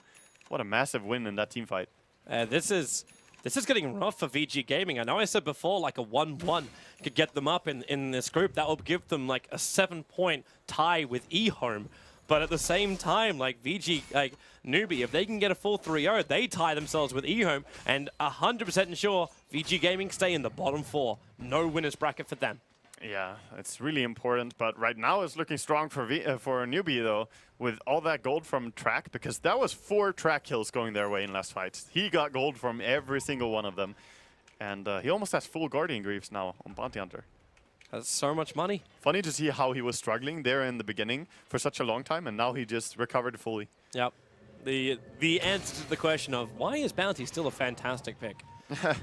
What a massive win in that team fight. This is getting rough for VG Gaming. I know I said before like a 1-1 could get them up in this group. That will give them like a 7-point tie with eHome. But at the same time, like VG, like Newbee, if they can get a full 3-0, they tie themselves with eHome, and 100% ensure VG Gaming stay in the bottom 4. No winners bracket for them. Yeah, it's really important, but right now it's looking strong for Newbee though, with all that gold from track, because that was 4 track kills going their way in last fight. He got gold from every single one of them, and he almost has full Guardian Greaves now on Bounty Hunter. That's so much money. Funny to see how he was struggling there in the beginning for such a long time, and now he just recovered fully. Yep. The answer to the question of why is Bounty still a fantastic pick?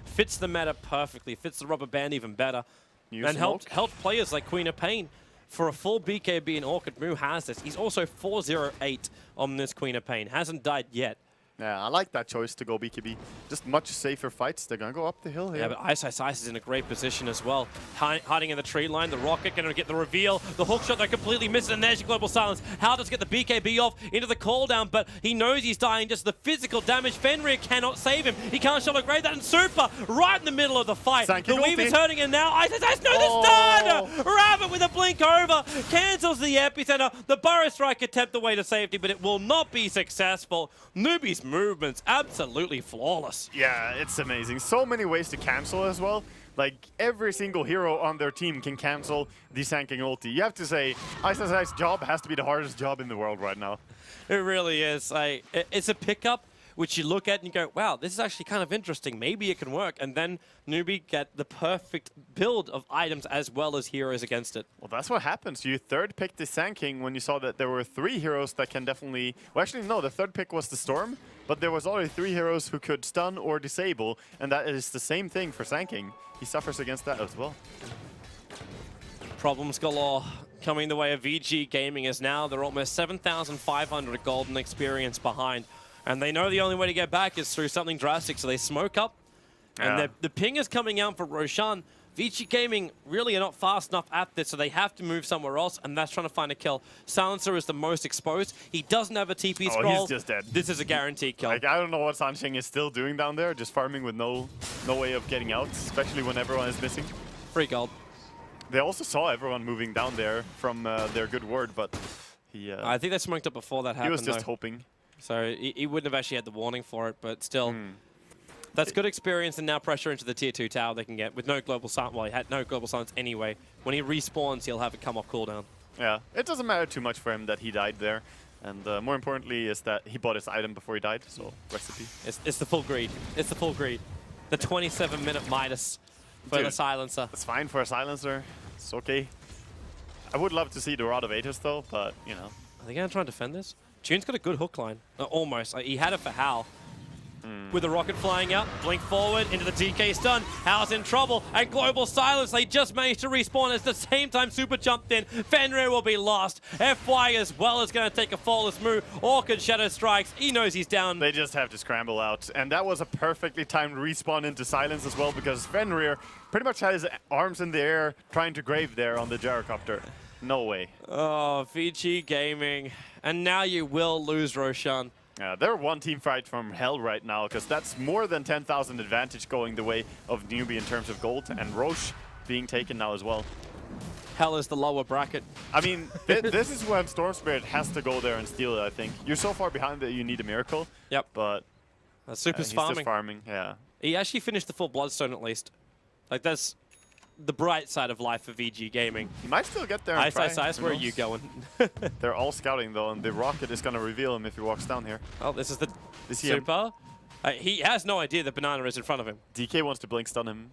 Fits the meta perfectly, fits the rubber band even better. And helped players like Queen of Pain. For a full BKB and Orchid, Moo has this. He's also 4-0-8 on this Queen of Pain. Hasn't died yet. Yeah, I like that choice to go BKB. Just much safer fights. They're going to go up the hill here. Yeah, but Ice is in a great position as well. Hiding in the tree line. The Rocket going to get the reveal. The hook shot, they completely miss it, and there's your Global Silence. How does get the BKB off into the call down, but he knows he's dying. Just the physical damage. Fenrir cannot save him. He can't Shallow Grave that, and Super right in the middle of the fight. Thank you, The Weaver's ulti. hurting, and now Ice knows the stun! Rabbit with a blink over. Cancels the epicenter. The Burrow Strike attempt the way to safety, but it will not be successful. Newbee's movements absolutely flawless. Yeah, it's amazing. So many ways to cancel as well. Like, every single hero on their team can cancel the Sand King ulti. You have to say, Ice's job has to be the hardest job in the world right now. It really is. It's a pickup which you look at and you go, wow, this is actually kind of interesting. Maybe it can work. And then Newbee get the perfect build of items as well as heroes against it. Well, that's what happens. You third picked the Sand King when you saw that there were 3 heroes that can definitely... Well, actually, no, the third pick was the Storm. but there was already 3 heroes who could stun or disable, and that is the same thing for Sanking. He suffers against that as well. Problems galore coming the way of VG Gaming as now they're almost 7,500 golden experience behind. And they know the only way to get back is through something drastic, so they smoke up. And Yeah. the ping is coming out for Roshan. Vici Gaming really are not fast enough at this, so they have to move somewhere else, and that's trying to find a kill. Silencer is the most exposed. He doesn't have a TP scroll. Oh, he's just dead. This is a guaranteed kill. Like, I don't know what Sancheng is still doing down there, just farming with no way of getting out, especially when everyone is missing. Free gold. They also saw everyone moving down there from their good word, but I think they smoked up before that happened, he was just though. hoping. So he wouldn't have actually had the warning for it, but still. That's good experience and now pressure into the tier 2 tower they can get with no global silence. Well, he had no global silence anyway. When he respawns, he'll have it come off cooldown. Yeah, it doesn't matter too much for him that he died there. And more importantly is that he bought his item before he died, so recipe. It's the full greed. It's the full greed. The 27-minute Midas for the Dude. silencer. It's fine for a silencer. It's okay. I would love to see the Rod of Aegis though, but you know. Are they going to try and defend this? June's got a good hook line. Almost. He had it for Hal. With the rocket flying out, blink forward into the DK stun. Hal's in trouble, and Global Silence, they just managed to respawn at the same time Super jumped in. Fenrir will be lost. FY as well is going to take a flawless move. Orchid Shadow Strikes, he knows he's down. They just have to scramble out. And that was a perfectly timed respawn into Silence as well, because Fenrir pretty much had his arms in the air trying to grave there on the gyrocopter. No way. Oh, Vici Gaming. And now you will lose Roshan. They're one team fight from hell right now, because that's more than 10,000 advantage going the way of Newbee in terms of gold, and Roche being taken now as well. Hell is the lower bracket. I mean, this is when Storm Spirit has to go there and steal it, I think. You're so far behind that you need a miracle. Yep. But Super's he's farming. just farming, yeah. He actually finished the full Bloodstone at least. Like, that's the bright side of life for VG Gaming. He might still get there and try. Ice, Who where are knows? you going? They're all scouting though, and the rocket is going to reveal him if he walks down here. Oh, this is the Is he him? Super. He has no idea that Banana is in front of him. DK wants to blink stun him.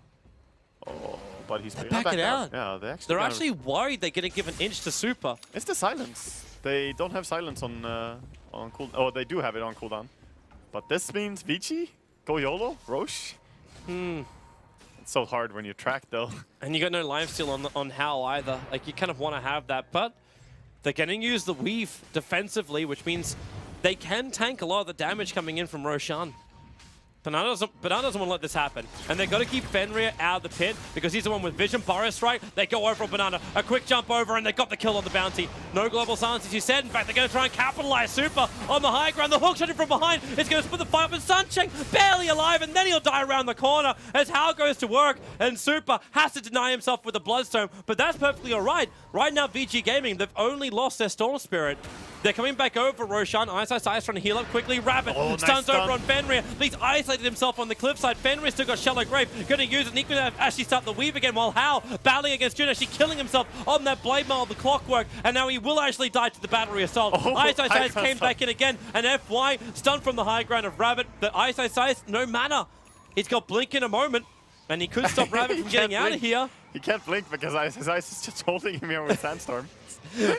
Oh, but he's backing out. Yeah, They're actually worried they're going to give an inch to Super. It's the silence. They don't have silence on cooldown. Oh, they do have it on cooldown. But this means Vici, go YOLO, Roche. It's so hard when you track though. And you got no lifesteal on Hal either. Like, you kind of want to have that, but they're going to use the weave defensively, which means they can tank a lot of the damage coming in from Roshan. Banana doesn't want to let this happen. And they've got to keep Fenrir out of the pit because he's the one with vision. Burrow strike, they go over on Banana. A quick jump over and they got the kill on the bounty. No global silence, as you said. In fact, they're going to try and capitalize. Super on the high ground. The hook shot from behind is going to split the fight, but Suncheng barely alive, and then he'll die around the corner as Hal goes to work, and Super has to deny himself with the Bloodstone, but that's perfectly all right. Right now, VG Gaming, they've only lost their Storm Spirit. They're coming back over Roshan. Ice trying to heal up quickly. Rabbit stuns over on Fenrir. He's isolated himself on the cliffside. Fenrir still got Shallow Grave. Going to use it. And he could actually start the weave again while Hal battling against June, actually killing himself on that blade mail of the clockwork. And now he will actually die to the battery assault. Ice came back in again. And FY stunned from the high ground of Rabbit. But Ice no mana. He's got Blink in a moment. And he could stop Rabbit from getting out of here. He can't blink because his ice is just holding him here with Sandstorm.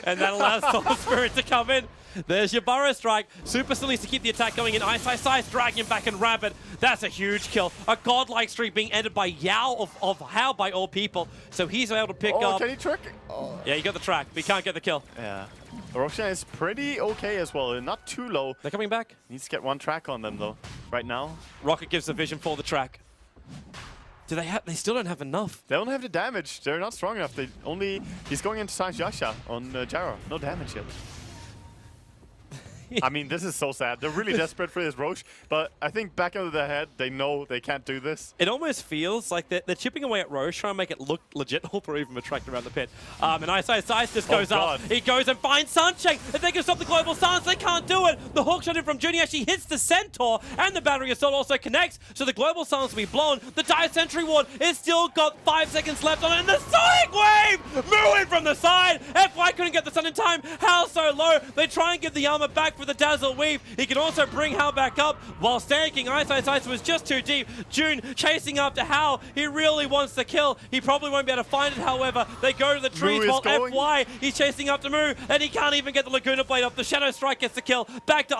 And that allows Storm Spirit to come in. There's your Burrow Strike. Super still needs to keep the attack going in. Ice, dragging him back, and Rabbit. That's a huge kill. A godlike streak being ended by Yao of Hao by all people. So he's able to pick up. Can he trick? Oh. Yeah, he got the track, but he can't get the kill. Yeah. Roshan is pretty okay as well. Not too low. They're coming back. Needs to get one track on them though. Right now. Rocket gives the vision for the track. Do they have? They still don't have enough. They don't have the damage. They're not strong enough. He's going into Sans Yasha on Jaro. No damage yet. I mean, this is so sad. They're really desperate for this Roche, but I think back into their head, they know they can't do this. It almost feels like they're chipping away at Roche, trying to make it look legit. Or even retract around the pit. And Ice just goes up. He goes and finds Sunshine. If they can stop the global silence, they can't do it. The hook shot in from Juni actually hits the Centaur, and the battery assault also connects, so the global silence will be blown. The Dire Sentry Ward is still got 5 seconds left on it, and the Sonic Wave moving from the side. FY couldn't get the stun in time. How so low? They try and give the armor back. back with the Dazzle Weave. He can also bring Hao back up while stanking. Ice was just too deep. June chasing after Hao. He really wants the kill. He probably won't be able to find it, however. They go to the trees is while going. FY, he's chasing after Moo, and he can't even get the Laguna Blade off. The Shadow Strike gets the kill. Back to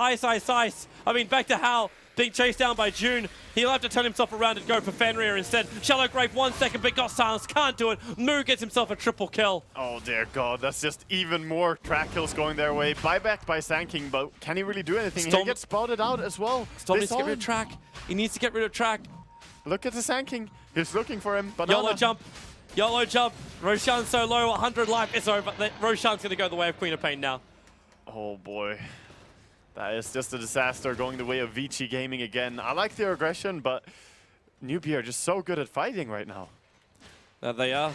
back to Hao. Being chased down by June. He'll have to turn himself around and go for Fenrir instead. Shallow Grave 1 second, but got silenced. Can't do it. Moo gets himself a triple kill. Oh dear God, that's just even more track kills going their way. Buyback by Sanking, but can he really do anything? Storm- He gets spotted out as well. Storm They needs to saw get rid him. of track. He needs to get rid of track. Look at the Sanking. He's looking for him. Banana. YOLO jump. YOLO jump. Roshan's so low, 100 life. It's over. Roshan's going to go the way of Queen of Pain now. Oh boy. That is just a disaster going the way of Vici Gaming again. I like their aggression, but Newbee are just so good at fighting right now. There they are.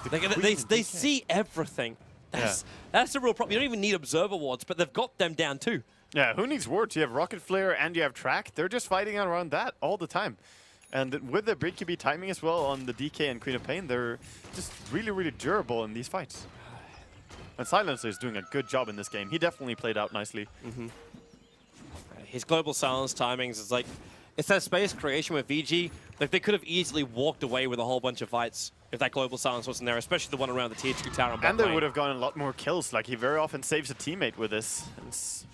They see everything. That's the real problem. You don't even need observer wards, but they've got them down too. Yeah, who needs wards? You have Rocket Flare and you have Track. They're just fighting around that all the time. And with the BKB timing as well on the DK and Queen of Pain, they're just really, really durable in these fights. And Silencer is doing a good job in this game. He definitely played out nicely. His global silence timings is like, it's that space creation with VG. Like they could have easily walked away with a whole bunch of fights if that global silence wasn't there, especially the one around the tier 2 tower on bot And they lane. would have gotten a lot more kills. Like he very often saves a teammate with this. It's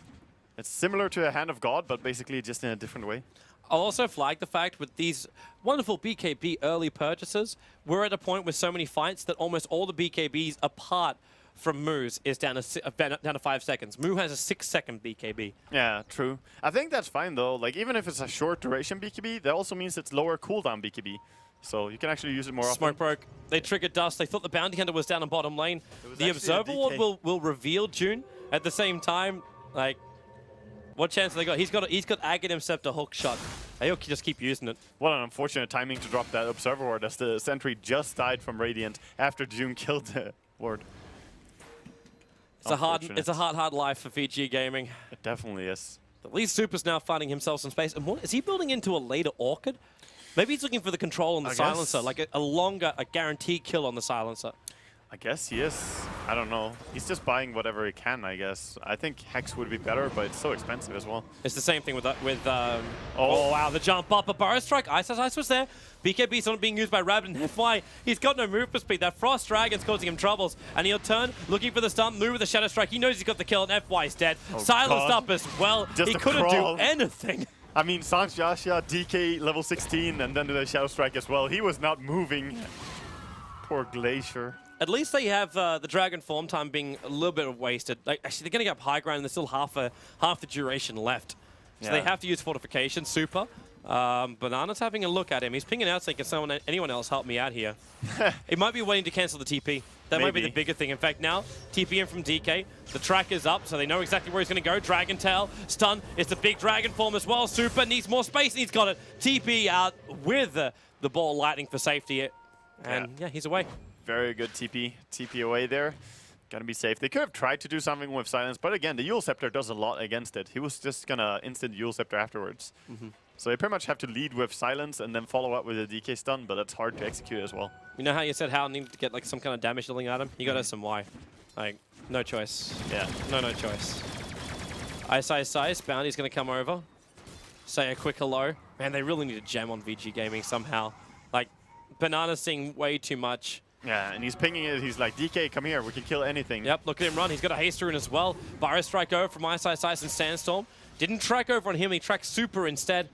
similar to a Hand of God, but basically just in a different way. I'll also flag the fact with these wonderful BKB early purchases, we're at a point with so many fights that almost all the BKBs apart from Moo's is down to 5 seconds. Moo has a 6-second BKB. Yeah, true. I think that's fine though. Like even if it's a short duration BKB, that also means it's lower cooldown BKB. So you can actually use it more Smoke often. broke. They triggered dust. They thought the bounty hunter was down on bottom lane. The actually a observer ward DK. will reveal June. At the same time, like, what chance have they got? He's got Aghanim Scepter hook shot. He'll just keep using it. What an unfortunate timing to drop that Observer Ward as the sentry just died from Radiant after June killed the ward. It's a hard life for Vici Gaming. It definitely is. At least Super's now finding himself some space. And what, is he building into a later Orchid? Maybe he's looking for the control on the I silencer, guess. like a guaranteed kill on the silencer. I guess he is. I don't know. He's just buying whatever he can, I guess. I think Hex would be better, but it's so expensive as well. It's the same thing with oh wow, the jump up, a Burrow Strike. Ice was there. BKB's not being used by Rabbit and FY. He's got no movement speed. That Frost Dragon's causing him troubles. And he'll turn, looking for the stun, move with the Shadow Strike. He knows he's got the kill, and FY's dead. Silenced God. up as well. Just He a couldn't crawl. do anything. I mean, Sans Yasha, DK level 16, and then the Shadow Strike as well. He was not moving. Poor Glacier. At least they have the Dragon form time being a little bit wasted. Like, actually, they're going to get up high ground, and there's still half the duration left. So they Yeah. have to use Fortification. Super. Banana's having a look at him. He's pinging out saying, can anyone else help me out here? He might be waiting to cancel the TP. That might be the Maybe. bigger thing. In fact, now, TP in from DK. The track is up, so they know exactly where he's going to go. Dragon Tail, stun. It's a big Dragon form as well. Super needs more space, and he's got it. TP out with the ball lightning for safety. And yeah, he's away. Very good TP. TP away there. Gotta be safe. They could have tried to do something with Silence, but again, the Yule Scepter does a lot against it. He was just gonna instant Yule Scepter afterwards. So they pretty much have to lead with Silence and then follow up with a DK stun, but that's hard to execute as well. You know how you said Hal needed to get like some kind of damage dealing at him? You got SMY. Like, no choice. Yeah. No choice. Ice. Bounty's going to come over. Say a quick hello. Man, they really need a gem on VG Gaming somehow. Like, Banana's seeing way too much. Yeah, and he's pinging it. He's like, DK, come here. We can kill anything. Yep, look at him run. He's got a haste rune as well. Burrow Strike over from Ice and Sandstorm. Didn't track over on him. He tracked Super instead.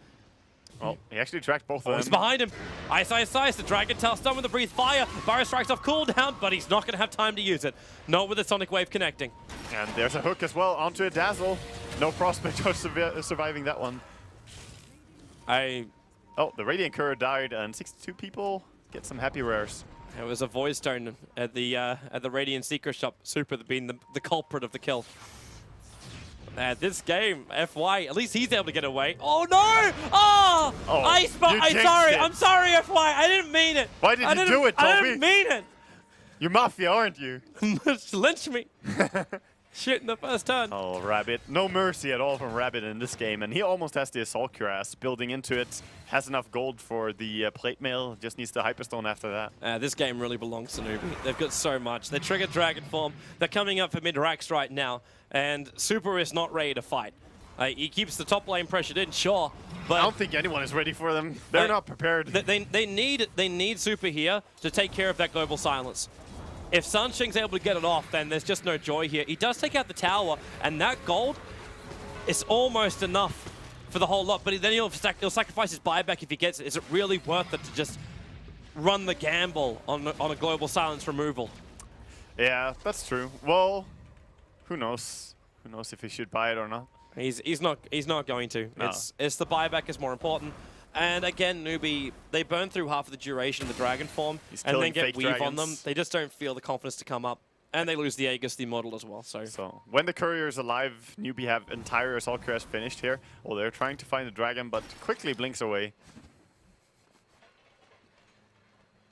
Well, he actually tracked both of He's them. behind him. Ice. The Dragon Tail stun with the Breathe Fire. Burrow Strikes off cooldown, but he's not going to have time to use it. Not with the Sonic Wave connecting. And there's a hook as well onto a Dazzle. No prospect of surviving that one. Oh, the Radiant Courier died, and 62 people get some happy rares. It was a Void Stone at the Radiant Secret Shop. Super being the culprit of the kill. This game, FY, at least he's able to get away. Oh no! Oh! I'm sorry, FY. I didn't mean it. Why did you do it, I Toby? didn't mean it. You're Mafia, aren't you? Lynch me. Shit in the first turn. Oh, Rabbit. No mercy at all from Rabbit in this game, and he almost has the Assault Cuirass building into it. Has enough gold for the plate mail, just needs the Hyperstone after that. This game really belongs to Newbee. They've got so much. They triggered Dragon Form. They're coming up for mid-racks right now, and Super is not ready to fight. He keeps the top lane pressured in, sure, but I don't think anyone is ready for them. They're not prepared. They need Super here to take care of that global silence. If Sunshing's able to get it off, then there's just no joy here. He does take out the tower, and that gold is almost enough for the whole lot, but then he'll sacrifice his buyback if he gets it. Is it really worth it to just run the gamble on a global silence removal? Yeah, that's true. Well, who knows? Who knows if he should buy it or not? He's not going to. No. It's the buyback is more important. And again, Newbee, they burn through half of the duration of the Dragon Form He's and then killing get fake Weave on dragons. them. They just don't feel the confidence to come up. And they lose the Aegis, the model as well. So when the Courier is alive, Newbee have entire Assault Cuirass finished here. Oh, they're trying to find the dragon, but quickly blinks away.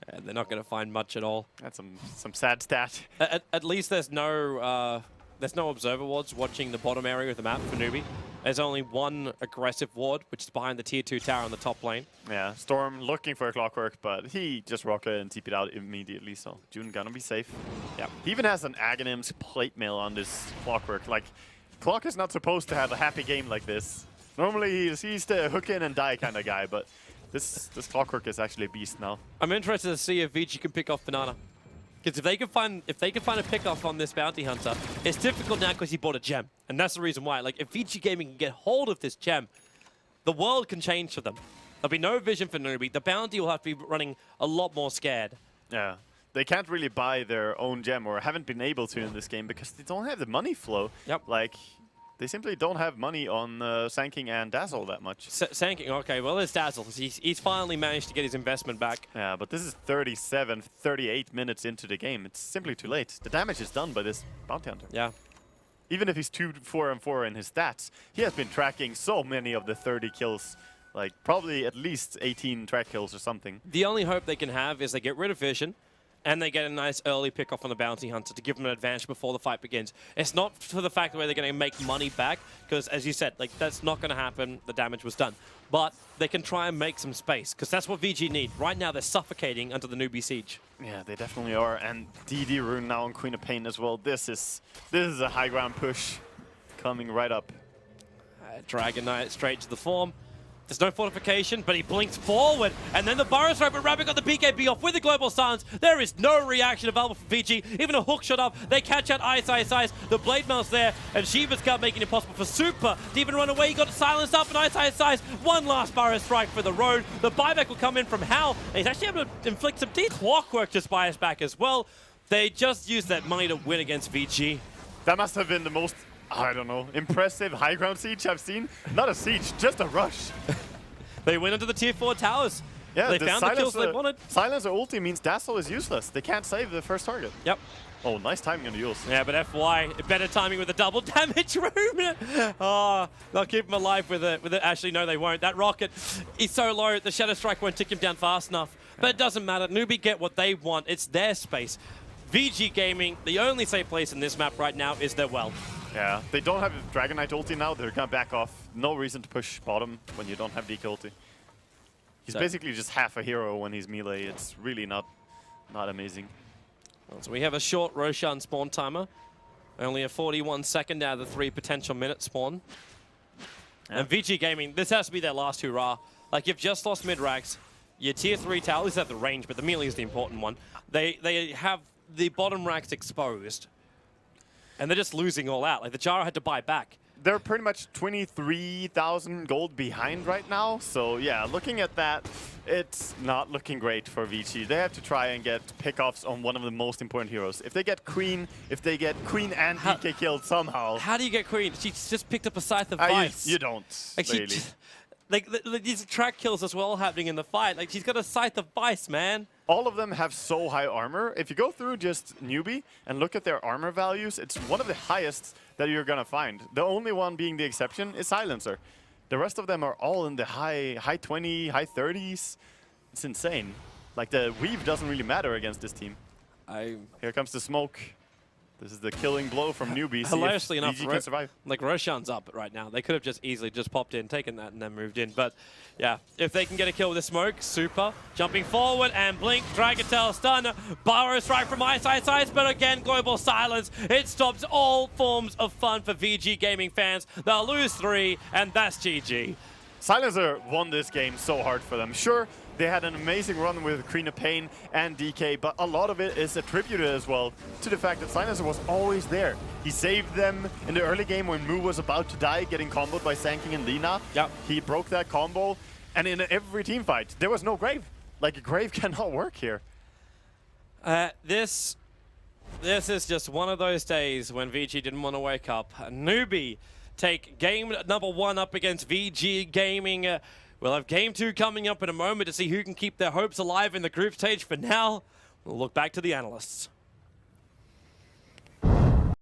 And they're not going to find much at all. That's some sad stat. At least there's no observer wards watching the bottom area of the map for Newbee. There's only one aggressive ward, which is behind the tier 2 tower on the top lane. Yeah, Storm looking for a Clockwork, but he just rocket and TP'd out immediately, so June gonna be safe. Yeah. He even has an Aghanim's plate mail on this Clockwork. Like, Clock is not supposed to have a happy game like this. Normally he's the hook in and die kind of guy, but this Clockwork is actually a beast now. I'm interested to see if Vici can pick off Banana. Because if they can find a pick-off on this bounty hunter, it's difficult now because he bought a gem. And that's the reason why. Like, if Vici Gaming can get hold of this gem, the world can change for them. There'll be no vision for Newbee. The bounty will have to be running a lot more scared. Yeah. They can't really buy their own gem, or haven't been able to in this game, because they don't have the money flow. Yep. Like, they simply don't have money on Sanking and Dazzle that much. Sanking, okay, well, there's Dazzle. He's finally managed to get his investment back. Yeah, but this is 37, 38 minutes into the game. It's simply too late. The damage is done by this bounty hunter. Yeah. Even if he's 2-4-4 in his stats, he has been tracking so many of the 30 kills. Like, probably at least 18 track kills or something. The only hope they can have is they get rid of vision, and they get a nice early pick-off on the bounty hunter to give them an advantage before the fight begins. It's not for the fact where they're going to make money back, because as you said, like, that's not going to happen. The damage was done. But they can try and make some space, because that's what VG need. Right now, they're suffocating under the Newbee siege. Yeah, they definitely are. And DD Rune now on Queen of Pain as well. This is a high ground push coming right up. Dragon Knight straight to the form. There's no fortification, but he blinks forward. And then the Burrow Strike, but Rabbit got the BKB off with the Global Silence. There is no reaction available from VG. Even a hook shot up. They catch out Ice. The Blade Mail's there, and Shiva's Gut making it possible for Super to even run away. He got silenced up, and Ice. One last Burrow Strike for the road. The buyback will come in from Hal, and he's actually able to inflict some deep Clockwork just buy us back as well. They just used that money to win against VG. That must have been the most, I don't know, impressive high ground siege I've seen. Not a siege, just a rush. They went into the tier 4 towers. Yeah, They found the kills they wanted. Silencer ulti means Dazzle is useless. They can't save the first target. Yep. Oh, nice timing on the use. Yeah, but FY, better timing with the double damage room. Oh, they'll keep him alive with it. Actually, no, they won't. That rocket is so low, the Shadow Strike won't tick him down fast enough. But it doesn't matter. Newbee get what they want. It's their space. VG Gaming, the only safe place in this map right now is their well. Yeah, they don't have a Dragon Knight ulti now. They're gonna back off. No reason to push bottom when you don't have DK ulti. He's basically just half a hero when he's melee. It's really not amazing. So we have a short Roshan spawn timer. Only a 41-second out of the 3 potential minute spawn. Yeah. And VG Gaming, this has to be their last hurrah. Like, you've just lost mid-racks. Your tier 3 tower, at least have the range, but the melee is the important one. They have the bottom racks exposed. And they're just losing all out. Like, the Jara had to buy back. They're pretty much 23,000 gold behind right now. So yeah, looking at that, it's not looking great for Vici. They have to try and get pickoffs on one of the most important heroes. If they get Queen and DK killed somehow. How do you get Queen? She just picked up a Scythe of Vice. You don't, Like, really. Like, these track kills as well happening in the fight. Like, she's got a Scythe of Vice, man. All of them have so high armor. If you go through just Newbee and look at their armor values, it's one of the highest that you're gonna find. The only one being the exception is Silencer. The rest of them are all in the high 20, high 30s. It's insane. Like, the weave doesn't really matter against this team. Here comes the smoke. This is the killing blow from Newbee. See if Hilariously enough, VG can survive. like Roshan's up right now. They could have just easily just popped in, taken that, and then moved in. But yeah, if they can get a kill with the smoke, super. Jumping forward and blink, Dragon Tail stun, Burrow strike from eyesight sides, but again, global silence. It stops all forms of fun for VG gaming fans. They'll lose 3, and that's GG. Silencer won this game so hard for them. Sure, they had an amazing run with Queen of Pain and DK, but a lot of it is attributed as well to the fact that Silencer was always there. He saved them in the early game when Mu was about to die, getting comboed by Sanking and Lina. Yep. He broke that combo, and in every team fight, there was no Grave. Like, a Grave cannot work here. This is just one of those days when VG didn't want to wake up. Newbee take game number 1 up against VG Gaming. We'll have game 2 coming up in a moment to see who can keep their hopes alive in the group stage. For now, we'll look back to the analysts.